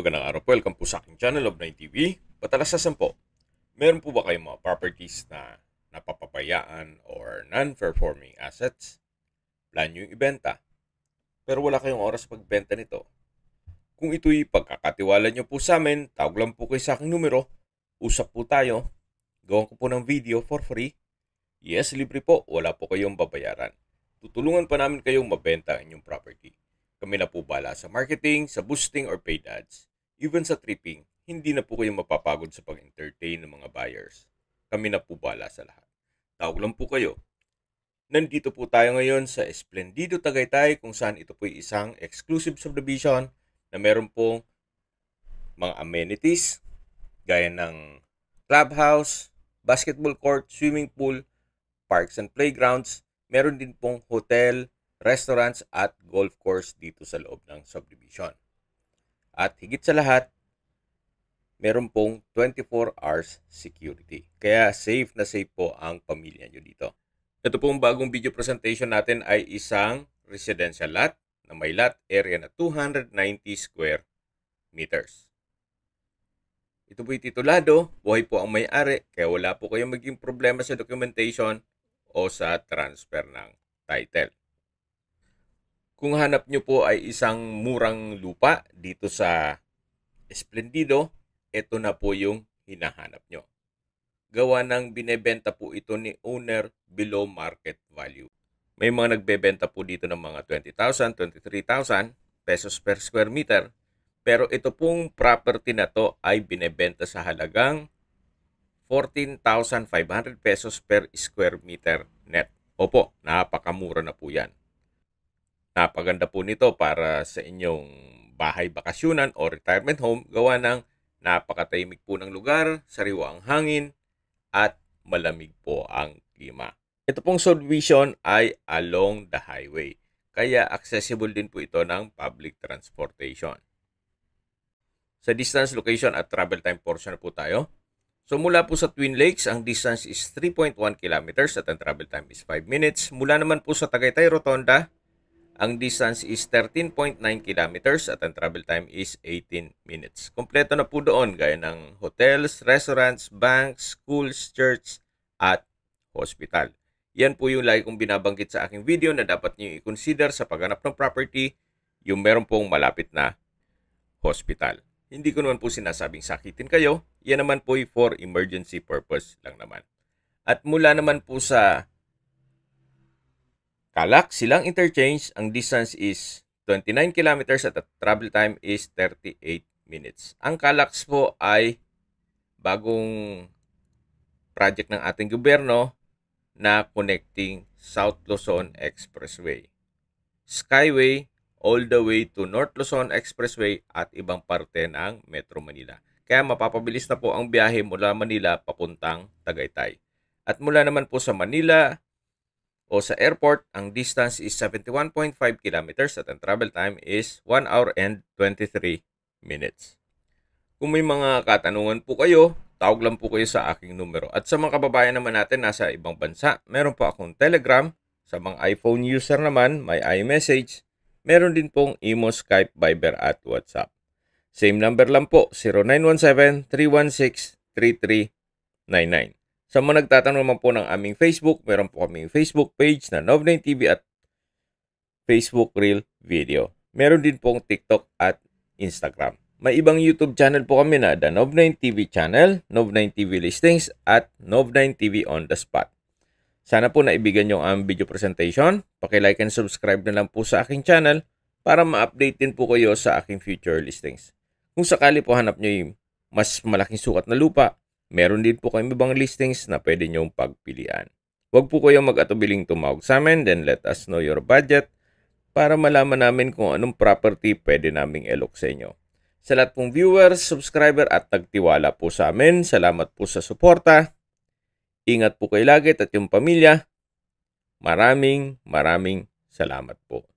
Magandang araw po. Welcome po sa aking channel of 9TV. Patalasasan po, meron po ba kayong mga properties na napapabayaan or non-performing assets? Plan nyo yung ibenta, pero wala kayong oras pagbenta nito. Kung ito'y pagkakatiwala nyo po sa amin, tawag lang po kayo sa aking numero. Usap po tayo. Gawan ko po ng video for free. Yes, libre po. Wala po kayong babayaran. Tutulungan pa namin kayong mabenta ang inyong property. Kami na po bala sa marketing, sa boosting or paid ads. Even sa tripping, hindi na po kayo mapapagod sa pag-entertain ng mga buyers. Kami na po bala sa lahat. Tawag lang po kayo. Nandito po tayo ngayon sa Esplendido, Tagaytay, kung saan ito po isang exclusive subdivision na meron pong mga amenities gaya ng clubhouse, basketball court, swimming pool, parks and playgrounds. Meron din pong hotel, restaurants at golf course dito sa loob ng subdivision. At higit sa lahat, meron pong 24 hours security. Kaya safe na safe po ang pamilya nyo dito. Ito pong bagong video presentation natin ay isang residential lot na may lot area na 290 square meters. Ito po'y titulado, buhay po ang may-ari, kaya wala po kayong maging problema sa documentation o sa transfer ng title. Kung hanap nyo po ay isang murang lupa dito sa Esplendido, ito na po yung hinahanap nyo. Gawa ng binebenta po ito ni owner below market value. May mga nagbebenta po dito ng mga 20,000, 23,000 pesos per square meter. Pero ito pong property na to ay binebenta sa halagang 14,500 pesos per square meter net. Opo, napakamura na po yan. Napaganda po nito para sa inyong bahay bakasyonan o retirement home, gawa ng napakatahimik po ng lugar, sariwa ang hangin, at malamig po ang klima. Ito pong subdivision ay along the highway, kaya accessible din po ito ng public transportation. Sa distance, location at travel time portion na po tayo. So mula po sa Twin Lakes, ang distance is 3.1 kilometers at ang travel time is 5 minutes. Mula naman po sa Tagaytay Rotonda, ang distance is 13.9 kilometers at ang travel time is 18 minutes. Kompleto na po doon gaya ng hotels, restaurants, banks, schools, church at hospital. Yan po yung lagi kong binabanggit sa aking video na dapat niyo i-consider sa paghanap ng property, yung meron pong malapit na hospital. Hindi ko naman po sinasabing sakitin kayo. Yan naman po for emergency purpose lang naman. At mula naman po sa Calac, Silang Interchange, ang distance is 29 kilometers at the travel time is 38 minutes. Ang Calac po ay bagong project ng ating gobyerno na connecting South Luzon Expressway, Skyway, all the way to North Luzon Expressway at ibang parte ng Metro Manila. Kaya mapapabilis na po ang biyahe mula Manila papuntang Tagaytay. At mula naman po sa Manila o sa airport, ang distance is 71.5 kilometers at ang travel time is 1 hour and 23 minutes. Kung may mga katanungan po kayo, tawag lang po kayo sa aking numero. At sa mga kababayan naman natin nasa ibang bansa, meron po akong Telegram. Sa mga iPhone user naman, may iMessage. Meron din pong Imo, Skype, Viber at WhatsApp. Same number lang po, 0917-316-3399. Sa mga nagtatanong naman po ng aming Facebook, meron po kaming Facebook page na Nov9TV at Facebook Reel Video. Meron din pong TikTok at Instagram. May ibang YouTube channel po kami na The Nov9TV Channel, Nov9TV Listings at Nov9TV On The Spot. Sana po naibigan nyo ang video presentation. Paki-like and subscribe na lang po sa aking channel para ma-update din po kayo sa aking future listings. Kung sakali po hanap nyo yung mas malaking sukat na lupa, meron din po kayong ibang listings na pwede nyong pagpilian. Huwag po kayong mag-atubiling tumawag sa amin, then let us know your budget para malaman namin kung anong property pwede naming elok sa inyo. Sa lahat pong viewers, subscriber at nagtiwala po sa amin, salamat po sa suporta. Ingat po kayo lagi at yung pamilya. Maraming salamat po.